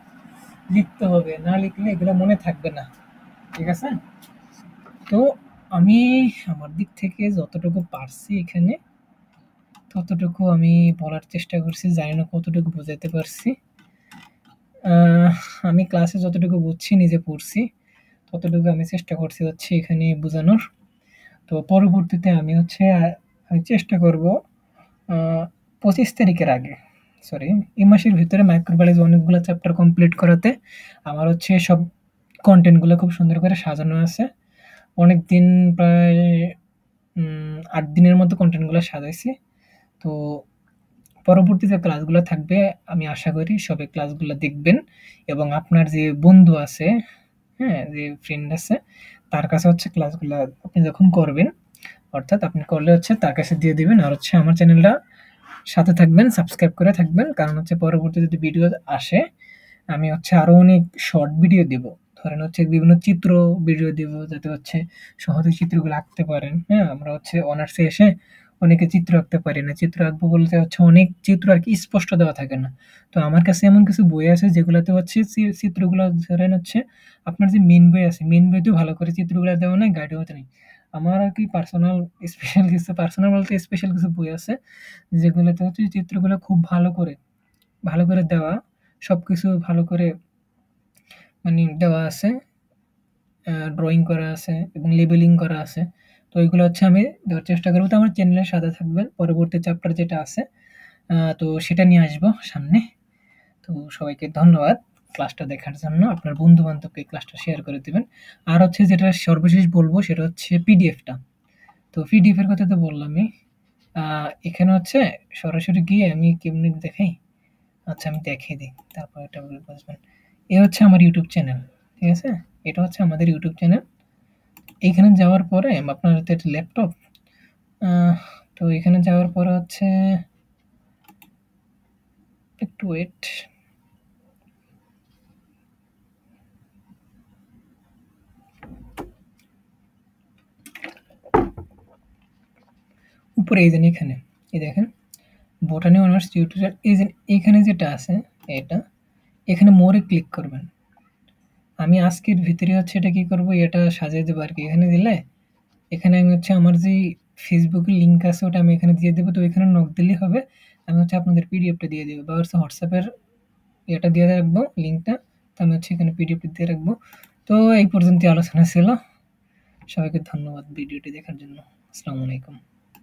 লিখতে হবে, না লিখলে এগুলো মনে থাকবে না। ঠিক আছে? তো আমি আমার দিক থেকে যতটুকু পারছি এখানে ততটুকু আমি বলার চেষ্টা করছি, জানি না কতটুকু বোঝাতে পারছি। আমি ক্লাসে যতটুকু বুঝছি নিজে পড়ছি ততটুকু আমি চেষ্টা করছি হচ্ছে এখানে বোঝানোর। তো পরবর্তীতে আমি হচ্ছে আমি চেষ্টা করব 25 তারিখের আগে, সরি এই মাসের ভিতরে মাইক্রোবায়োলজি অনেকগুলো চ্যাপ্টার কমপ্লিট করাতে। আমার হচ্ছে সব কন্টেন্টগুলো খুব সুন্দর করে সাজানো আছে। অনেক দিন প্রায় 8 দিনের মতো কন্টেন্টগুলো সাজাইছি। তো পরবর্তী যে ক্লাসগুলো থাকবে আমি আশা করি সবাই ক্লাসগুলো দেখবেন, এবং আপনার যে বন্ধু আছে, হ্যাঁ, যে ফ্রেন্ড আছে তার কাছে হচ্ছে ক্লাসগুলো আপনি যখন করবেন, অর্থাৎ আপনি করলে হচ্ছে তার কাছে দিয়ে দিবেন, আর হচ্ছে আমার চ্যানেলটা সাথে থাকবেন, সাবস্ক্রাইব করে থাকবেন। কারণ হচ্ছে পরবর্তী যদি ভিডিও আসে আমি হচ্ছে আরও অনেক শর্ট ভিডিও দিব, ধরেন হচ্ছে বিভিন্ন চিত্র ভিডিও দিব, যাতে হচ্ছে সহজে চিত্রগুলো আঁকতে পারেন। হ্যাঁ, আমরা হচ্ছে অনার্সে এসে অনেকে চিত্র আঁকতে পারি না, চিত্র আঁকবো বলতে হচ্ছে অনেক চিত্র আর কি স্পষ্ট দেওয়া থাকে না। তো আমার কাছে এমন কিছু বই আছে যেগুলোতে হচ্ছে চিত্রগুলো ধরেন হচ্ছে আপনার যে মেন বই আছে, মেন বইতেও ভালো করে চিত্রগুলো দেওয়া নাই, গাইডেও নেই। আমার আর কি পার্সোনাল স্পেশাল কিছু, পার্সোনাল বলতে স্পেশাল কিছু বই আছে যেগুলোতে হচ্ছে চিত্রগুলো খুব ভালো করে দেওয়া, সবকিছু ভালো করে মানে দেওয়া আছে, ড্রয়িং করা আছে এবং লেবেলিং করা আছে। তো এগুলো হচ্ছে আমি দেওয়ার চেষ্টা করব। তো আমার চ্যানেলের সাথে থাকবেন, পরবর্তী চ্যাপ্টার যেটা আছে তো সেটা নিয়ে আসবো সামনে। তো সবাইকে ধন্যবাদ ক্লাসটা দেখার জন্য। আপনার বন্ধু বান্ধবকে ক্লাসটা শেয়ার করে দেবেন। আর হচ্ছে যেটা সর্বশেষ বলবো সেটা হচ্ছে পিডিএফটা। তো পিডিএফ এর কথা তো বললামই। এখানে হচ্ছে সরাসরি গিয়ে আমি কেমনি দেখাই, আচ্ছা আমি দেখিয়ে দিই, তারপর এটা বুঝবেন। এ হচ্ছে আমার ইউটিউব চ্যানেল, ঠিক আছে? এটা হচ্ছে আমাদের ইউটিউব চ্যানেল। এইখানে যাওয়ার পরে আপনার হাতে একটা ল্যাপটপ, তো এখানে যাওয়ার পরে হচ্ছে একটু ওয়েট, উপরে এই যে এখানে এই দেখেন বোটানি অনার্স টিউটোরিয়াল, এই যে এখানে যেটা আছে এটা, এখানে মোরে ক্লিক করবেন। আমি আজকের ভিতরে হচ্ছে এটা কি করব, এটা সাজিয়ে দেবো আর কি। এখানে দিলে এখানে আমি হচ্ছে আমার যে ফেসবুকের লিঙ্ক আছে ওটা আমি এখানে দিয়ে দেবো। তো এখানে নক দিলেই হবে, আমি হচ্ছে আপনাদের পিডিএফটা দিয়ে দেবো, বা হচ্ছে হোয়াটসঅ্যাপের এটা দিয়ে রাখবো লিঙ্কটা। তো আমি হচ্ছে এখানে পিডিএফটা দিয়ে রাখবো। তো এই পর্যন্ত আলোচনা ছিল। সবাইকে ধন্যবাদ ভিডিওটি দেখার জন্য। আসসালামু আলাইকুম।